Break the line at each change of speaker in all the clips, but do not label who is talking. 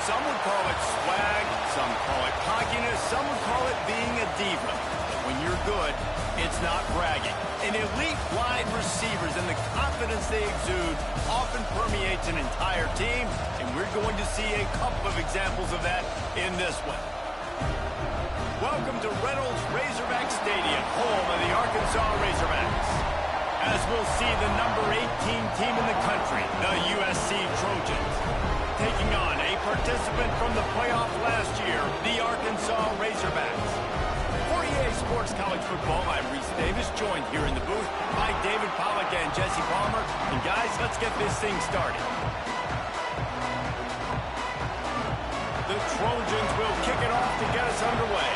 Some would call it swag, some call it cockiness, some would call it being a diva. But when you're good, it's not bragging. An elite wide receivers and the confidence they exude often permeates an entire team, and we're going to see a couple of examples of that in this one. Welcome to Reynolds Razorback Stadium, home of the Arkansas Razorbacks. As we'll see the number 18 team in the country, the USC Trojans, taking on a participant from the playoff last year, the Arkansas Razorbacks. For EA Sports College Football, I'm Reese Davis, joined here in the booth by David Pollack and Jesse Palmer. And guys, let's get this thing started. The Trojans will kick it off to get us underway.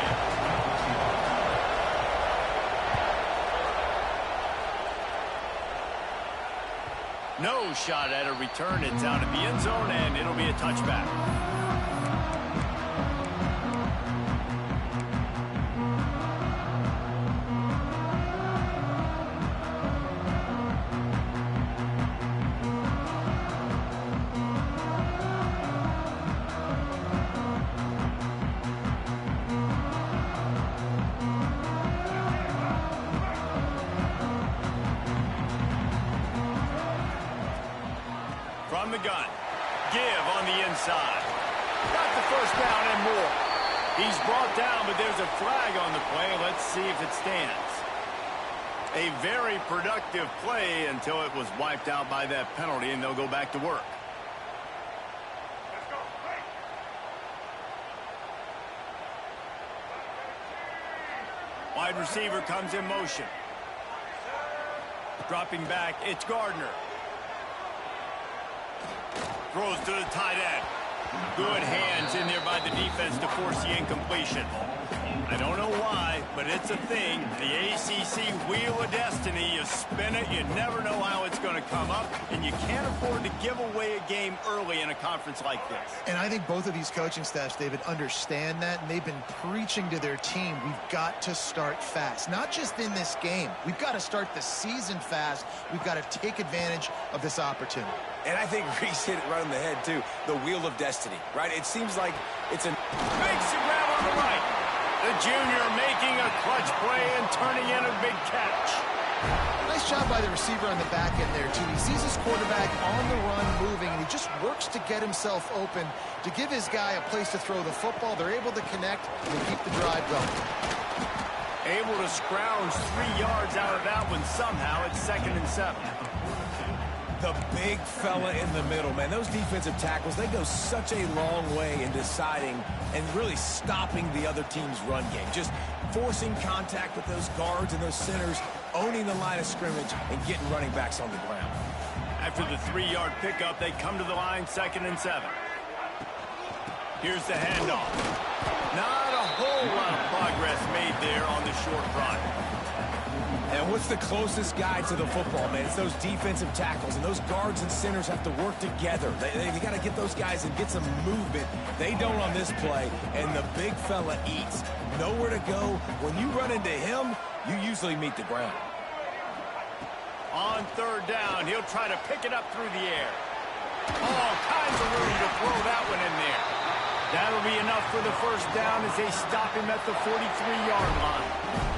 No shot at a return. It's out of the end zone, and it'll be a touchback. From the gun, give on the inside. Got the first down and more. He's brought down, but there's a flag on the play. Let's see if it stands. A very productive play until it was wiped out by that penalty, and they'll go back to work. Wide receiver comes in motion. Dropping back, it's Gardner. Throws to the tight end. Good hands in there by the defense to force the incompletion. I don't know why, but it's a thing. The ACC Wheel of Destiny, you spin it, you never know how it's going to come up, and you can't afford to give away a game early in a conference like this.
And I think both of these coaching staffs, David, understand that, and they've been preaching to their team, we've got to start fast. Not just in this game. We've got to start the season fast. We've got to take advantage of this opportunity.
And I think Reese hit it right on the head, too. The Wheel of Destiny, right? It seems like it's a...
Makes the grab on the right. The junior making a clutch play and turning in a big catch.
Nice job by the receiver on the back end there, too. He sees his quarterback on the run moving, and he just works to get himself open to give his guy a place to throw the football. They're able to connect and keep the drive going.
Able to scrounge 3 yards out of that one somehow. It's 2nd and 7.
The big fella in the middle, man. Those defensive tackles, they go such a long way in deciding and really stopping the other team's run game. Just forcing contact with those guards and those centers, owning the line of scrimmage, and getting running backs on the ground.
After the 3-yard pickup, they come to the line, 2nd and 7. Here's the handoff. Not a whole lot of progress made there on the short run.
And what's the closest guy to the football, man? It's those defensive tackles, and those guards and centers have to work together. They got to get those guys and get some movement. They don't on this play, and the big fella eats. Nowhere to go. When you run into him, you usually meet the ground.
On 3rd down, he'll try to pick it up through the air. All kinds of room to throw that one in there. That'll be enough for the first down as they stop him at the 43-yard line.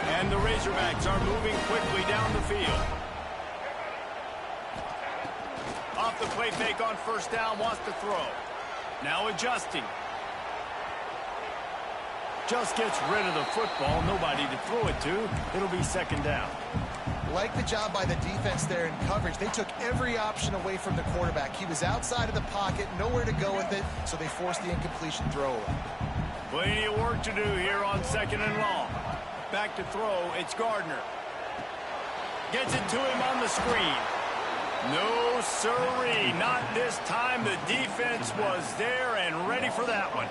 And the Razorbacks are moving quickly down the field. Off the play fake on 1st down, wants to throw. Now adjusting. Just gets rid of the football, nobody to throw it to. It'll be 2nd down.
Like the job by the defense there in coverage. They took every option away from the quarterback. He was outside of the pocket, nowhere to go with it, so they forced the incompletion throwaway.
Plenty of work to do here on 2nd and long. Back to throw, it's Gardner. Gets it to him on the screen. No siree, not this time. The defense was there and ready for that one.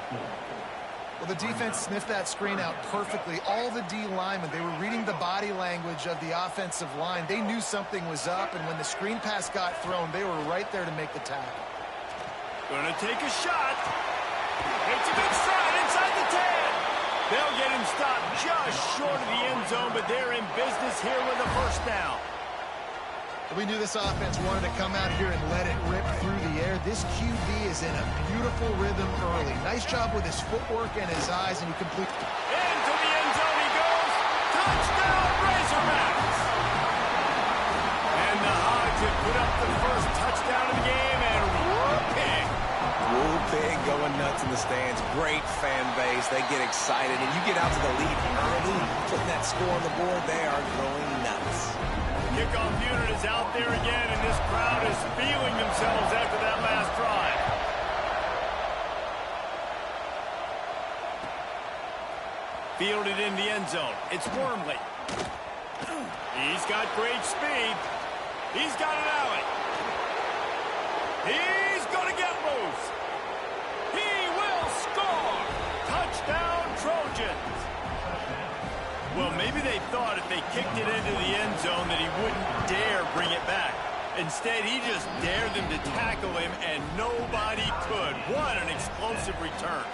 Well, the defense sniffed that screen out perfectly. All the D linemen, they were reading the body language of the offensive line. They knew something was up, and when the screen pass got thrown, they were right there to make the tackle.
Gonna take a shot. It's a good stride inside the 10. They'll get him stopped just short of the end zone, but they're in business here with a 1st down.
We knew this offense wanted to come out here and let it rip through the air. This QB is in a beautiful rhythm early. Nice job with his footwork and his eyes, and he complete.
Into the end zone he goes. Touchdown, Razorbacks! And the Hogs have put up the first touchdown of the game, and whooping.
Woo pig going nuts in the stands. Great fan base. They get excited, and you get out to the lead early, putting that score on the board. They are going nuts.
Kickoff unit is out there again, and this crowd is feeling themselves after that last drive. Fielded in the end zone. It's Wormley. He's got great speed. He's got an alley. He's going to get loose. He will score. Touchdown, Trojans. Well, maybe they thought if they kicked it into the end zone that he wouldn't dare bring it back. Instead, he just dared them to tackle him, and nobody could. What an explosive return.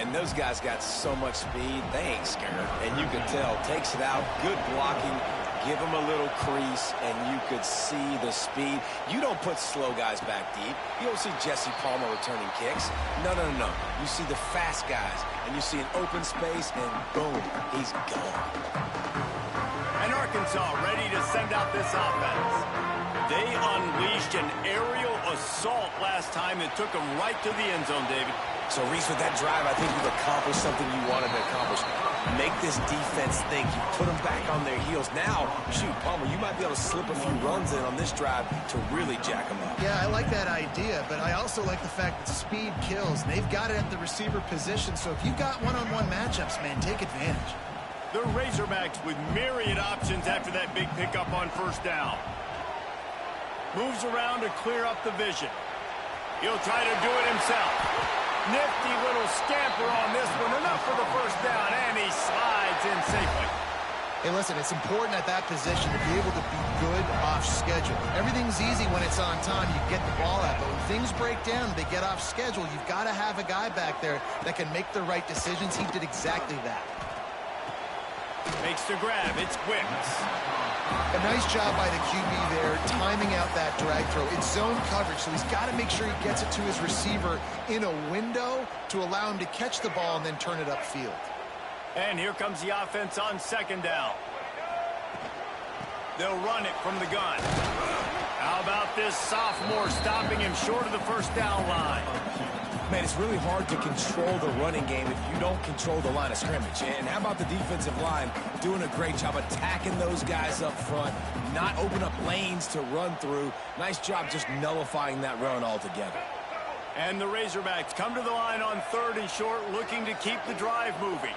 And those guys got so much speed, they ain't scared. And you can tell, takes it out, good blocking, give him a little crease, and you could see the speed. You don't put slow guys back deep. You don't see Jesse Palmer returning kicks. No. You see the fast guys, and you see an open space, and boom, he's gone.
And Arkansas ready to send out this offense. They unleashed an aerial assault last time that took them right to the end zone, David.
So, Reese, with that drive, I think you've accomplished something you wanted to accomplish. Make this defense think. You put them back on their heels. Now, shoot, Palmer, you might be able to slip a few runs in on this drive to really jack them up.
Yeah, I like that idea, but I also like the fact that speed kills. They've got it at the receiver position, so if you've got one-on-one matchups, man, take advantage.
The Razorbacks with myriad options after that big pickup on first down. Moves around to clear up the vision. He'll try to do it himself. Nifty little scamper on this one. Enough for the first down, and he slides in safely.
Hey, listen, it's important at that position to be able to be good off schedule. Everything's easy when it's on time. You get the ball out, but when things break down, they get off schedule. You've got to have a guy back there that can make the right decisions. He did exactly that.
Makes the grab. It's Wicks.
A nice job by the QB there, timing out that drag throw. It's zone coverage, so he's got to make sure he gets it to his receiver in a window to allow him to catch the ball and then turn it upfield.
And here comes the offense on second down. They'll run it from the gun. How about this sophomore stopping him short of the first down line?
Man, it's really hard to control the running game if you don't control the line of scrimmage. And how about the defensive line doing a great job attacking those guys up front, not open up lanes to run through. Nice job just nullifying that run altogether.
And the Razorbacks come to the line on third and short, looking to keep the drive moving.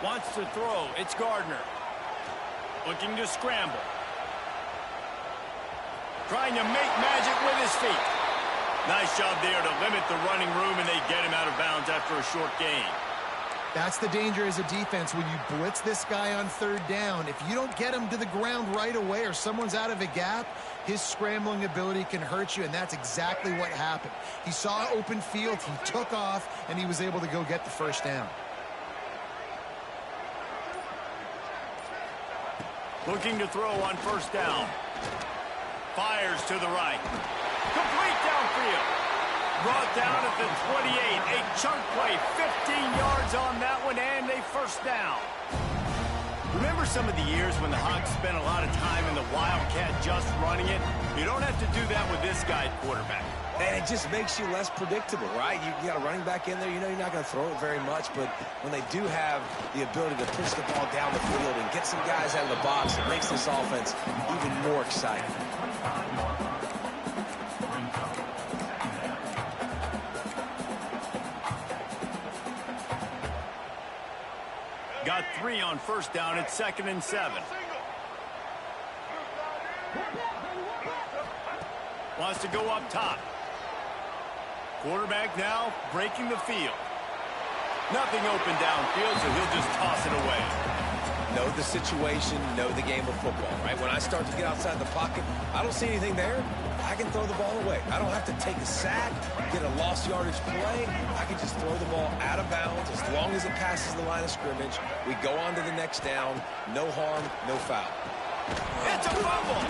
Wants to throw. It's Gardner. Looking to scramble. Trying to make magic with his feet. Nice job there to limit the running room, and they get him out of bounds after a short gain.
That's the danger as a defense when you blitz this guy on third down. If you don't get him to the ground right away or someone's out of a gap, his scrambling ability can hurt you, and that's exactly what happened. He saw open field, he took off, and he was able to go get the first down.
Looking to throw on first down. Fires to the right. Complete downfield. Brought down at the 28. A chunk play. 15 yards on that one, and a first down. Remember some of the years when the Hogs spent a lot of time in the Wildcat just running it? You don't have to do that with this guy at quarterback.
And it just makes you less predictable, right? You got a running back in there. You know you're not going to throw it very much, but when they do have the ability to push the ball down the field and get some guys out of the box, it makes this offense even more exciting.
Got 3 on first down at 2nd and 7. Wants to go up top. Quarterback now breaking the field. Nothing open downfield, so he'll just toss it away.
Know the situation, know the game of football, right? When I start to get outside the pocket, I don't see anything there. I can throw the ball away. I don't have to take a sack, get a lost yardage play. I can just throw the ball out of bounds as long as it passes the line of scrimmage. We go on to the next down. No harm, no foul.
It's a fumble.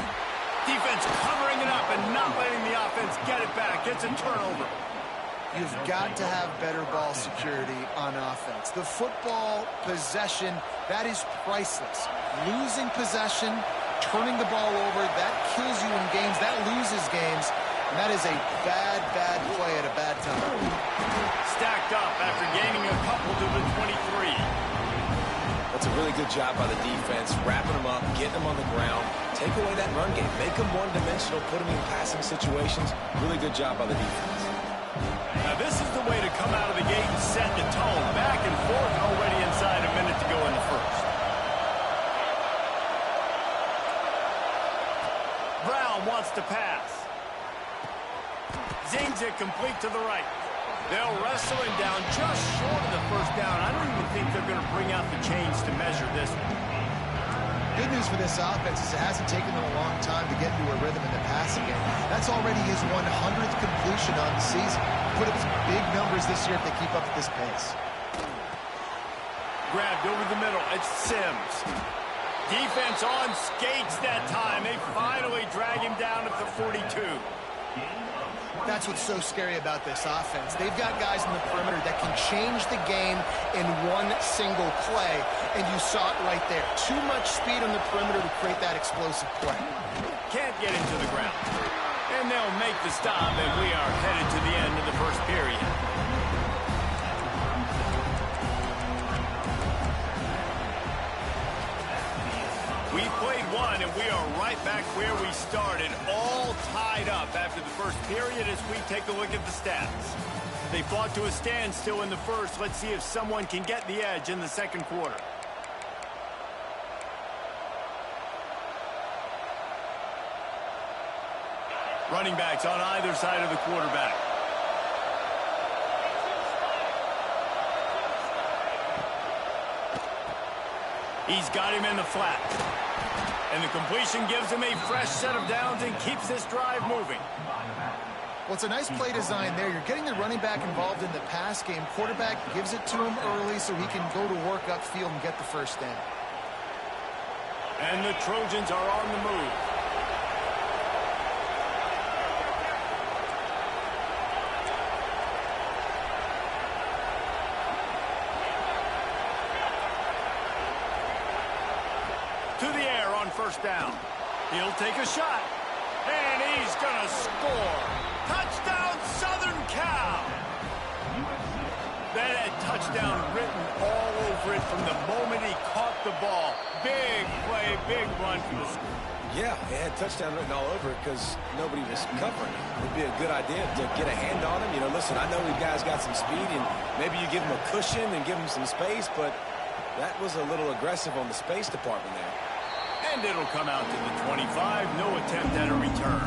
Defense covering it up and not letting the offense get it back. It's a turnover.
You've got to have better ball security on offense. The football possession, that is priceless. Losing possession, turning the ball over, that kills you in games, that loses games, and that is a bad, bad play at a bad time.
Stacked up after gaining a couple to the 23.
That's a really good job by the defense, wrapping them up, getting them on the ground, take away that run game, make them one-dimensional, put them in passing situations. Really good job by the defense.
Now this is the way to come out of the gate and set the tone. Back and forth already inside a minute to go in the first. Brown wants to pass. Zings it complete to the right. They'll wrestle him down just short of the first down. I don't even think they're going to bring out the chains to measure this one.
Good news for this offense is it hasn't taken them a long time to get into a rhythm in the passing game. That's already his 100th completion on the season. Put up some big numbers this year if they keep up at this pace.
Grabbed over the middle. It's Sims. Defense on skates that time. They finally drag him down at the 42.
That's what's so scary about this offense. They've got guys in the perimeter that can change the game in one single play, and you saw it right there. Too much speed on the perimeter to create that explosive play.
Can't get into the ground. And they'll make the stop, and we are headed to the end of the first period. We played one, and we are right back where we started, all tied up after the first period as we take a look at the stats. They fought to a standstill in the first. Let's see if someone can get the edge in the second quarter. Running backs on either side of the quarterback. He's got him in the flat. And the completion gives him a fresh set of downs and keeps this drive moving.
Well, it's a nice play design there. You're getting the running back involved in the pass game. Quarterback gives it to him early so he can go to work upfield and get the first down.
And the Trojans are on the move. To the air on first down. He'll take a shot. And he's going to score. Touchdown, Southern Cal. That had touchdown written all over it from the moment he caught the ball. Big play, big run for the school.
Yeah, it had touchdown written all over it because nobody was covering it. It'd be a good idea to get a hand on him. You know, listen, I know these guys got some speed, and maybe you give him a cushion and give him some space, but that was a little aggressive on the space department there.
And it'll come out to the 25. No attempt at a return.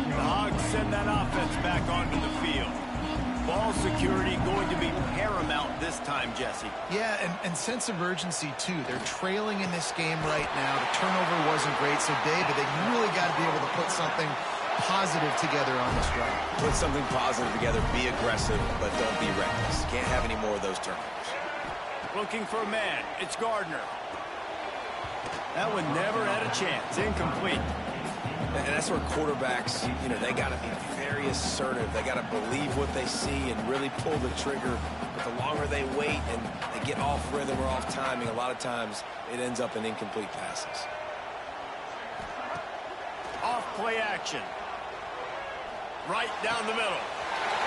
The Hogs send that offense back onto the field. Ball security going to be paramount this time, Jesse.
Yeah, and sense of urgency, too. They're trailing in this game right now. The turnover wasn't great, so David, they really got to be able to put something positive together on this drive.
Put something positive together, be aggressive, but don't be reckless. Can't have any more of those turnovers.
Looking for a man. It's Gardner. That one never had a chance. Incomplete.
And that's where quarterbacks, you know, they got to be very assertive. They got to believe what they see and really pull the trigger. But the longer they wait and they get off rhythm or off timing, a lot of times it ends up in incomplete passes.
Off play action. Right down the middle.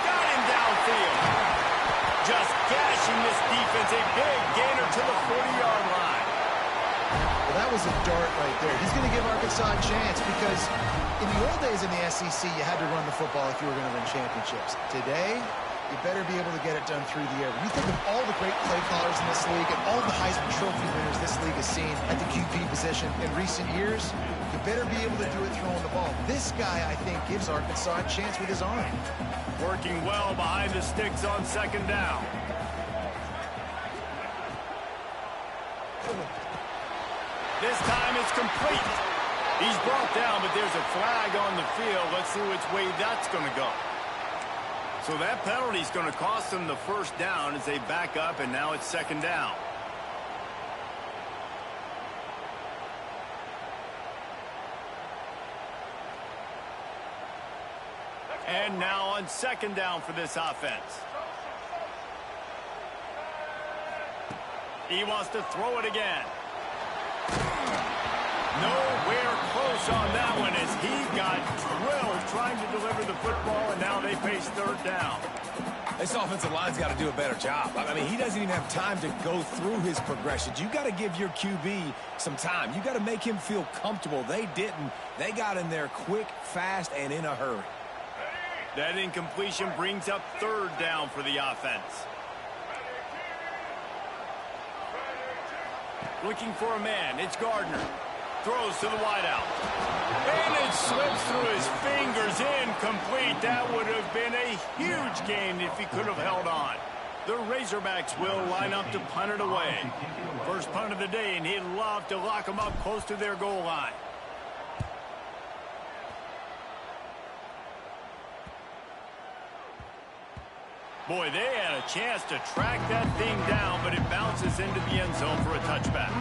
Got him downfield. Just gashing this defense. A big gainer to the 40-yard line.
Well, that was a dart right there. He's going to give Arkansas a chance because in the old days in the SEC, you had to run the football if you were going to win championships. Today, you better be able to get it done through the air. When you think of all the great play callers in this league and all the Heisman Trophy winners this league has seen at the QB position in recent years, you better be able to do it throwing the ball. This guy, I think, gives Arkansas a chance with his arm.
Working well behind the sticks on second down. This time it's complete. He's brought down, but there's a flag on the field. Let's see which way that's going to go. So that penalty is going to cost them the first down as they back up, and now it's second down. And now on second down for this offense. He wants to throw it again. Nowhere close on that one as he got drilled trying to deliver the football, and now they face third down.
This offensive line's got to do a better job. I mean, he doesn't even have time to go through his progressions. You got to give your QB some time. You got to make him feel comfortable. They didn't. They got in there quick, fast, and in a hurry.
That incompletion brings up third down for the offense. Looking for a man. It's Gardner. Throws to the wideout. And it slips through his fingers. Incomplete. That would have been a huge gain if he could have held on. The Razorbacks will line up to punt it away. First punt of the day, and he'd love to lock them up close to their goal line. Boy, they had a chance to track that thing down, but it bounces into the end zone for a touchback.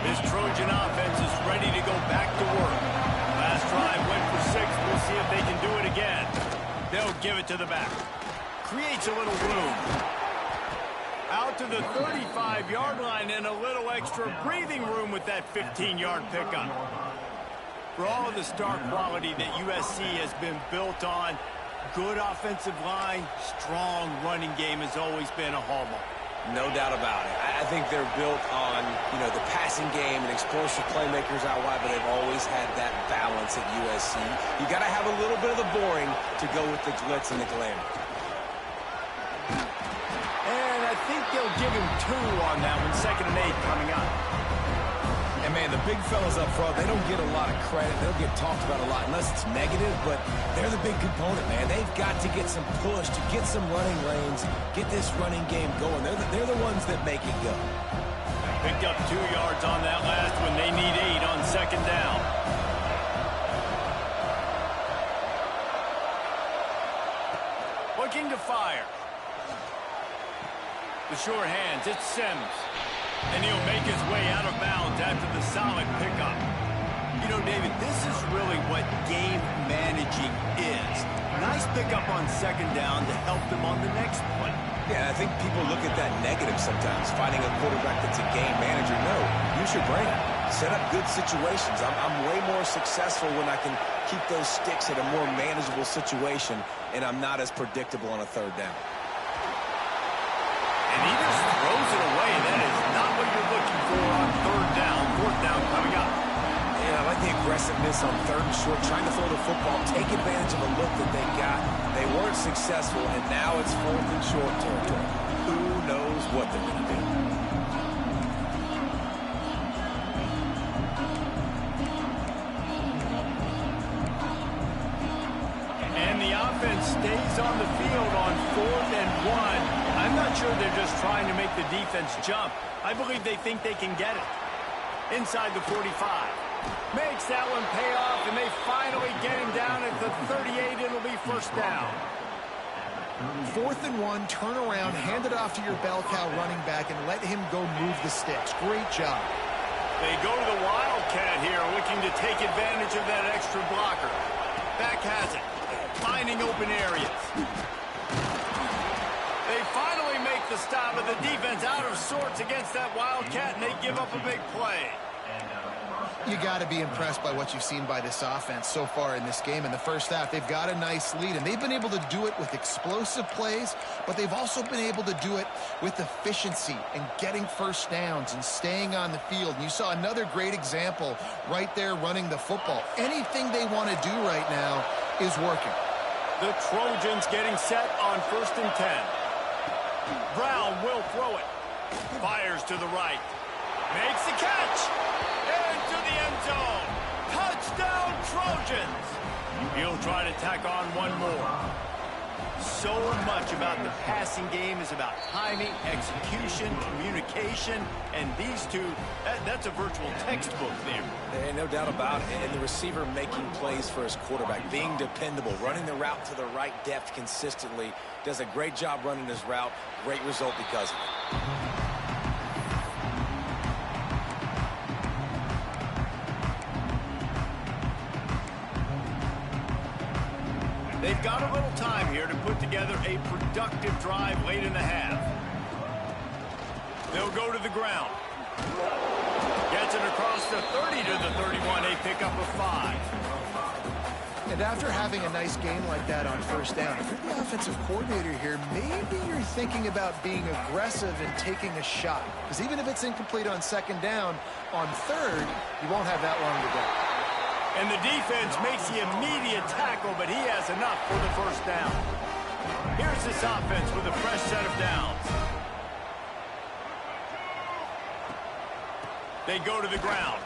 This Trojan offense is ready to go back to work. Last drive went for 6. We'll see if they can do it again. They'll give it to the back. Creates a little room. Out to the 35-yard line and a little extra breathing room with that 15-yard pickup. For all of the star quality that USC has been built on, good offensive line, strong running game has always been a hallmark.
No doubt about it. I think they're built on, the passing game and explosive playmakers out wide, but they've always had that balance at USC. You got to have a little bit of the boring to go with the glitz and the glamour.
And I think they'll give him 2 on that one, 2nd and 8 coming up.
And, man, the big fellas up front, they don't get a lot of credit. They'll get talked about a lot unless it's negative, but they're the big component, man. They've got to get some push, to get some running lanes, get this running game going. They're the ones that make it go.
Picked up 2 yards on that last one. They need 8 on second down. Looking to fire. The sure hands, it's Sims. And he'll make his way out of bounds after the solid pickup. David, this is really what game managing is. Nice pickup on second down to help them on the next play.
Yeah, I think people look at that negative sometimes, finding a quarterback that's a game manager. No, use your brain. Set up good situations. I'm way more successful when I can keep those sticks at a more manageable situation, and I'm not as predictable on a third down.
And he just throws it away. That is not what you're looking for on third down. Fourth down coming up.
Yeah, I like the aggressiveness on third and short, trying to throw the football, take advantage of a look that they got. They weren't successful, and now it's fourth and short territory. Who knows what they're going to do?
And the offense stays on the field on 4th and 1. I'm not sure they're just trying to make the defense jump. I believe they think they can get it. Inside the 45. Makes that one pay off, and they finally get him down at the 38. It'll be first down.
4th and 1, turn around, hand it off to your bell cow running back, and let him go move the sticks. Great job.
They go to the Wildcat here, looking to take advantage of that extra blocker. Back has it. Finding open areas. They finally make the stop, but the defense out of sorts against that Wildcat, and they give up a big play.
You got to be impressed by what you've seen by this offense so far in this game. In the first half, they've got a nice lead, and they've been able to do it with explosive plays, but they've also been able to do it with efficiency and getting first downs and staying on the field. And you saw another great example right there running the football. Anything they want to do right now is working.
The Trojans getting set on 1st and 10. Brown will throw it. Fires to the right. Makes the catch. Into the end zone. Touchdown, Trojans. He'll try to tack on one more. So much about the passing game is about timing, execution, communication, and these two, that's a virtual textbook there.
And no doubt about it. And the receiver making plays for his quarterback, being dependable, running the route to the right depth consistently, does a great job running his route. Great result because of it.
They've got a little time here to put together a productive drive late in the half. They'll go to the ground. Gets it across the 30 to the 31. A pickup of 5.
And after having a nice game like that on first down, if you're the offensive coordinator here, maybe you're thinking about being aggressive and taking a shot. Because even if it's incomplete on second down, on third, you won't have that long to go.
And the defense makes the immediate tackle, but he has enough for the first down. Here's this offense with a fresh set of downs. They go to the ground.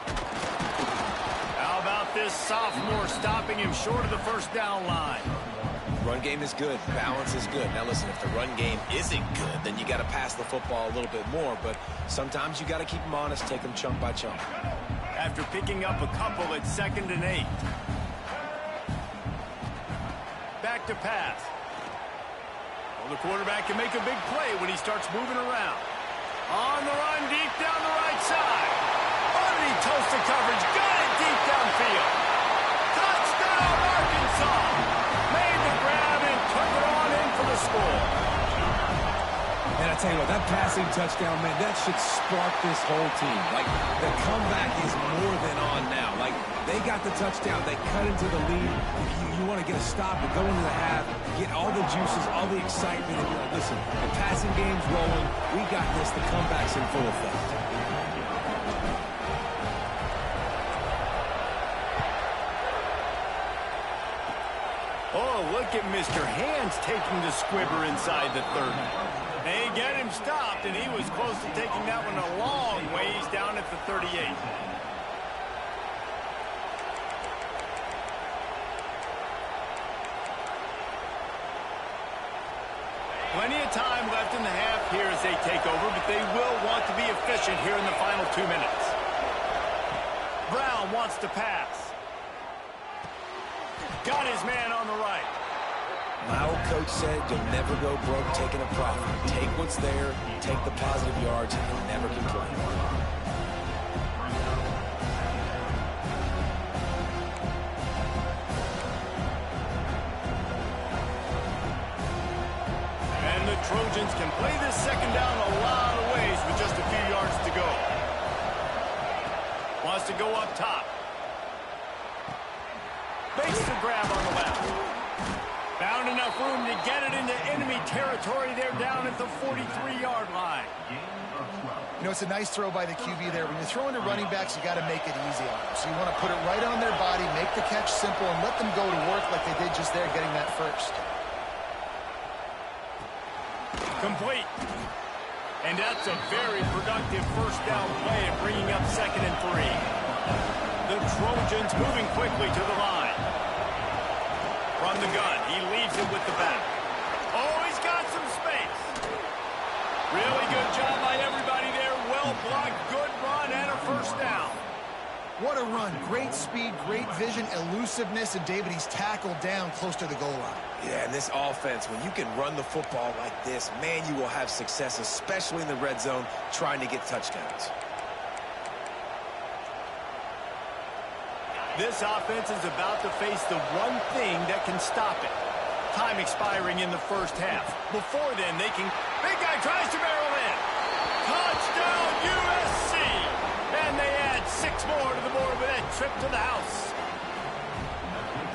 How about this sophomore stopping him short of the first down line?
Run game is good. Balance is good. Now listen, if the run game isn't good, then you got to pass the football a little bit more. But sometimes you got to keep them honest, take them chunk by chunk.
After picking up a couple at 2nd and 8. Back to pass. Well, the quarterback can make a big play when he starts moving around. On the run, deep down the right side. Underneath toasted coverage, got it deep downfield. Touchdown, Arkansas. Made the grab and took it on in for the score.
And I tell you what, that passing touchdown, man, that should spark this whole team. Like, the comeback is more than on now. Like, they got the touchdown. They cut into the lead. You want to get a stop and go into the half, get all the juices, all the excitement, and you're like, listen, the passing game's rolling. We got this. The comeback's in full effect.
Oh, look at Mr. Hands taking the squibber inside the 30. They get him stopped, and he was close to taking that one a long ways down at the 38. Plenty of time left in the half here as they take over, but they will want to be efficient here in the final 2 minutes. Brown wants to pass. Got his man on the right.
My old coach said you'll never go broke taking a profit. Take what's there, take the positive yards, and you'll never complain.
And the Trojans can play this second down a lot of ways with just a few yards to go. Wants to go up top. Makes the grab on the left. Found enough room to get it into enemy territory. They're down at the 43-yard line.
You know, it's a nice throw by the QB there. When you're throwing to running backs, you got to make it easy on them. So you want to put it right on their body, make the catch simple, and let them go to work like they did just there, getting that first.
Complete. And that's a very productive first down play and bringing up 2nd and 3. The Trojans moving quickly to the line. From the gun, he leaves it with the back. Oh, he's got some space. Really good job by everybody there. Well blocked, good run, and a first down.
What a run. Great speed, great vision, elusiveness, and David, he's tackled down close to the goal line.
Yeah, and this offense, when you can run the football like this, man, you will have success, especially in the red zone, trying to get touchdowns.
This offense is about to face the one thing that can stop it. Time expiring in the first half. Before then, they can... Big guy tries to barrel in. Touchdown, USC! And they add 6 more to the board with that trip to the house.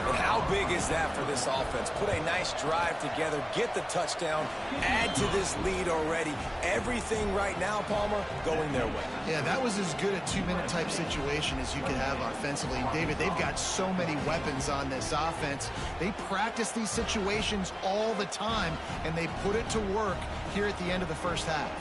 And how big is that for this offense? Put a nice drive together, get the touchdown, add to this lead already. Everything right now, Palmer, going their way.
Yeah, that was as good a 2-minute type situation as you could have offensively. And David, they've got so many weapons on this offense. They practice these situations all the time, and they put it to work here at the end of the first half.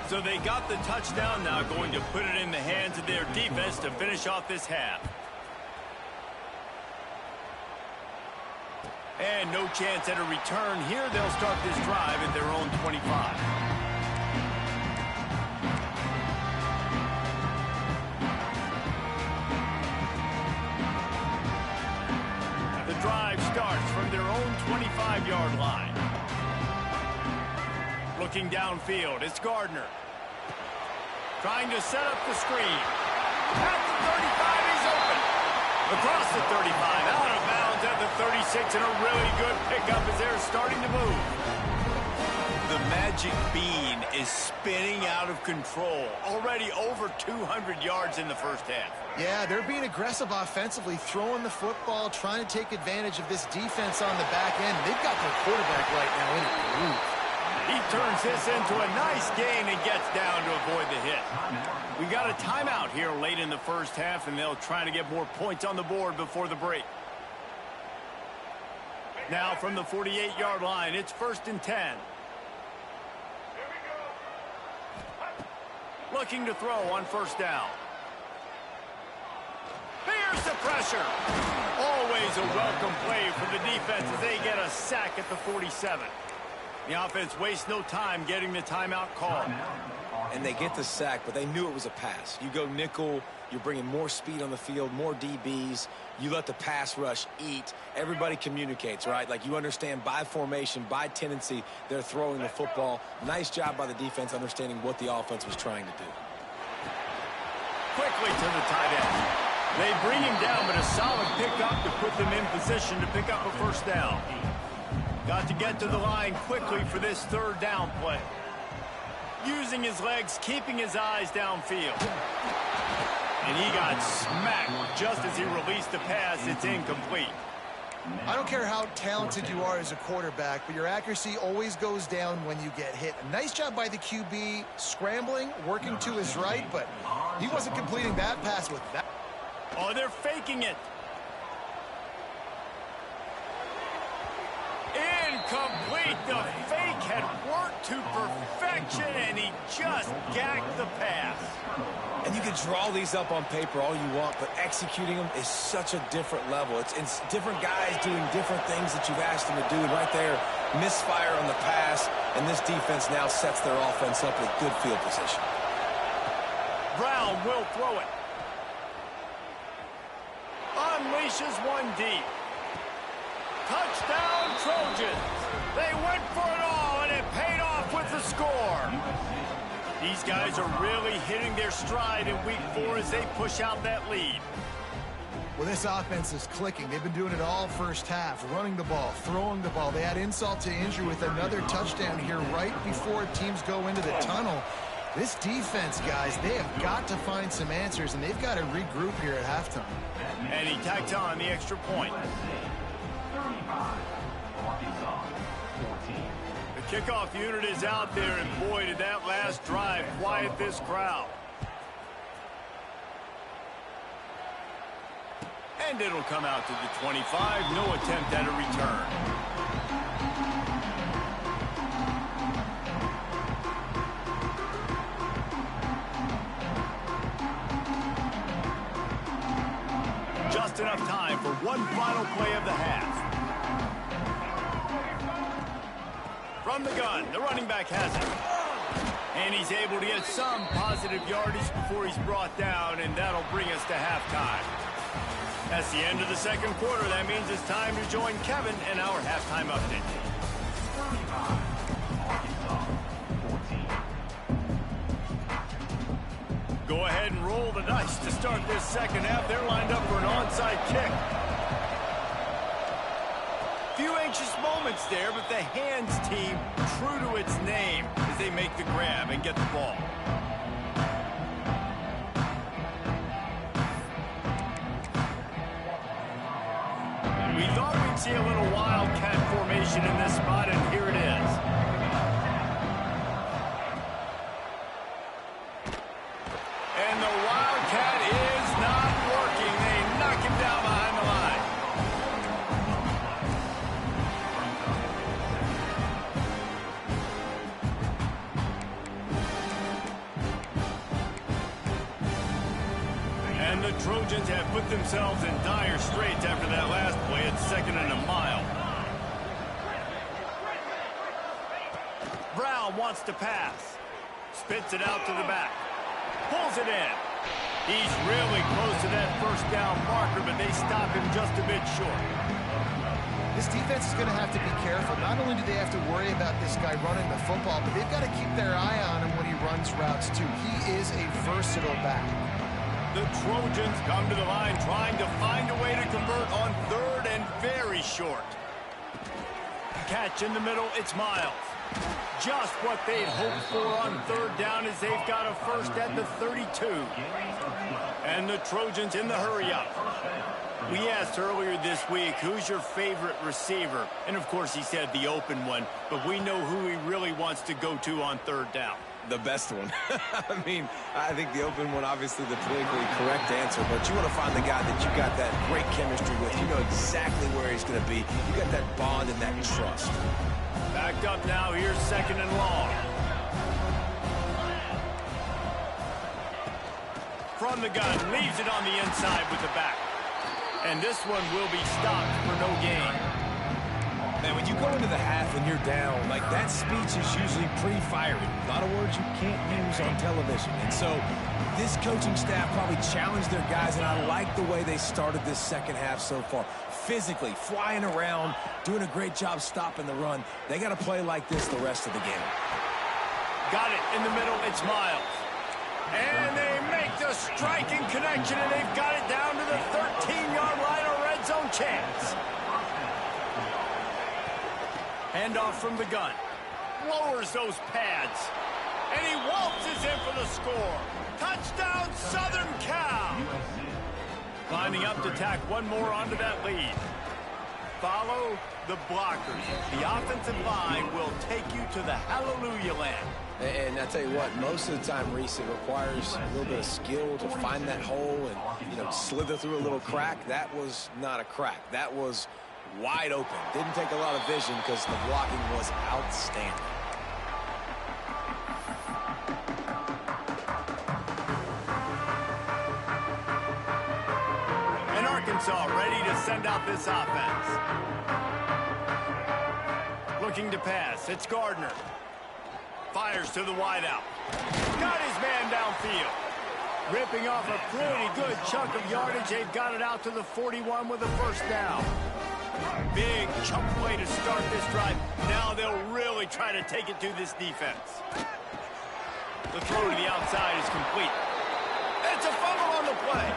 So they got the touchdown, now going to put it in the hands of their defense to finish off this half. And no chance at a return here. They'll start this drive at their own 25. The drive starts from their own 25-yard line. Looking downfield, it's Gardner. Trying to set up the screen. At the 35, he's open. Across the 35, out of bounds at the 36, and a really good pickup as they're starting to move. The magic bean is spinning out of control. Already over 200 yards in the first half.
Yeah, they're being aggressive offensively, throwing the football, trying to take advantage of this defense on the back end. They've got their quarterback right now in a groove.
He turns this into a nice gain and gets down to avoid the hit. We got a timeout here late in the first half, and they'll try to get more points on the board before the break. Now from the 48-yard line, it's 1st and 10. Looking to throw on 1st down. Here's the pressure. Always a welcome play for the defense as they get a sack at the 47. The offense wastes no time getting the timeout call.
And they get the sack, but they knew it was a pass. You go nickel, you're bringing more speed on the field, more DBs. You let the pass rush eat. Everybody communicates, right? Like you understand by formation, by tendency, they're throwing the football. Nice job by the defense understanding what the offense was trying to do.
Quickly to the tight end. They bring him down, but a solid pickup to put them in position to pick up a 1st down. Got to get to the line quickly for this 3rd down play. Using his legs, keeping his eyes downfield. And he got smacked just as he released the pass. It's incomplete.
I don't care how talented you are as a quarterback, but your accuracy always goes down when you get hit. A nice job by the QB, scrambling, working to his right, but he wasn't completing that pass with that.
Oh, they're faking it. Incomplete. The fake had worked to perfection, and he just gagged the pass.
And you can draw these up on paper all you want, but executing them is such a different level. It's different guys doing different things that you've asked them to do. And right there, misfire on the pass, and this defense now sets their offense up with good field position.
Brown will throw it. Unleashes one deep. Touchdown, Trojans. They went for it all, and it paid off with the score. These guys are really hitting their stride in week 4 as they push out that lead.
Well, this offense is clicking. They've been doing it all first half, running the ball, throwing the ball. They had insult to injury with another touchdown here right before teams go into the tunnel. This defense, guys, they have got to find some answers, and they've got to regroup here at halftime.
And he tacked on the extra point. The kickoff unit is out there, and boy, did that last drive quiet this crowd. And it'll come out to the 25. No attempt at a return. Just enough time for one final play of the half. From the gun, the running back has it. And he's able to get some positive yardage before he's brought down, and that'll bring us to halftime. That's the end of the second quarter. That means it's time to join Kevin and our halftime update. Go ahead and roll the dice to start this second half. They're lined up for an onside kick. Few anxious moments there, but the hands team true to its name as they make the grab and get the ball. We thought we'd see a little wildcat formation in this spot, and here it is. And the wildcat is not working. They knock him down behind the line. And the Trojans have put themselves in dire straits after that last play. It's 2nd and a mile. Brown wants to pass. Spits it out to the back. Pulls it in. He's really close to that first down marker, but they stop him just a bit short.
This defense is going to have to be careful. Not only do they have to worry about this guy running the football, but they've got to keep their eye on him when he runs routes too. He is a versatile back.
The Trojans come to the line trying to find a way to convert on third and very short. Catch in the middle, it's Miles. Just what they'd hoped for on third down as they've got a first at the 32. And the Trojans in the hurry-up. We asked earlier this week, who's your favorite receiver? And, of course, he said the open one, but we know who he really wants to go to on third down.
The best one. I mean, I think the open one, obviously the politically correct answer, but you want to find the guy that you got that great chemistry with. You know exactly where he's going to be. You got that bond and that trust.
Backed up now, here's second and long. From the gun, leaves it on the inside with the back. And this one will be stopped for no gain.
Man, when you go into the half and you're down, like that speech is usually pretty fiery. A lot of words you can't use on television. And so this coaching staff probably challenged their guys, and I like the way they started this second half so far. Physically, flying around, doing a great job stopping the run. They got to play like this the rest of the game.
Got it in the middle, it's Miles. And they make the striking connection, and they've got it down to the 13-yard line, a red zone chance. Handoff from the gun. Lowers those pads. And he waltzes in for the score. Touchdown, Southern Cal. Climbing up to tack one more onto that lead. Follow the blockers. The offensive line will take you to the hallelujah land.
And I tell you what, most of the time, Reese, it requires a little bit of skill to find that hole and, you know, slither through a little crack. That was not a crack. That was wide open. Didn't take a lot of vision because the blocking was outstanding.
And Arkansas ready to send out this offense. Looking to pass. It's Gardner. Fires to the wideout. Got his man downfield. Ripping off a pretty good chunk of yardage. They've got it out to the 41 with a first down. Big chunk play to start this drive. Now they'll really try to take it to this defense. The throw to the outside is complete. It's a fumble on the play.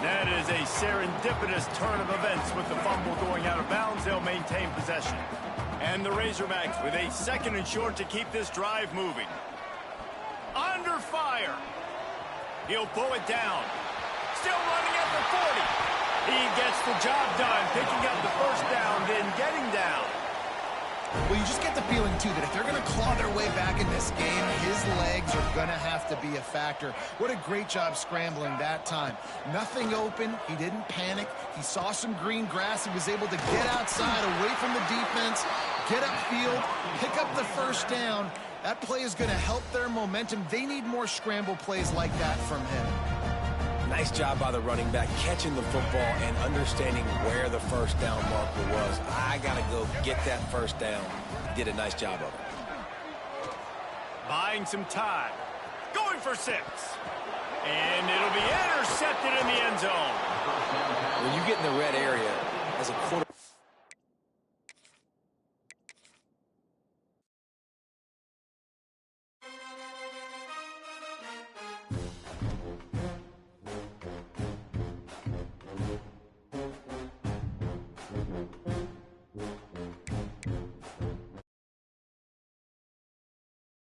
That is a serendipitous turn of events with the fumble going out of bounds. They'll maintain possession. And the Razorbacks with a second and short to keep this drive moving. Under fire. He'll pull it down. Still running at the 40. He gets the job done, picking up the first down, then getting down.
Well, you just get the feeling, too, that if they're going to claw their way back in this game, his legs are going to have to be a factor. What a great job scrambling that time. Nothing open. He didn't panic. He saw some green grass. He was able to get outside, away from the defense, get upfield, pick up the first down. That play is going to help their momentum. They need more scramble plays like that from him.
Nice job by the running back, catching the football and understanding where the first down marker was. I got to go get that first down. He did a nice job of it.
Buying some time. Going for 6. And it'll be intercepted in the end zone.
When you get in the red area as a quarterback,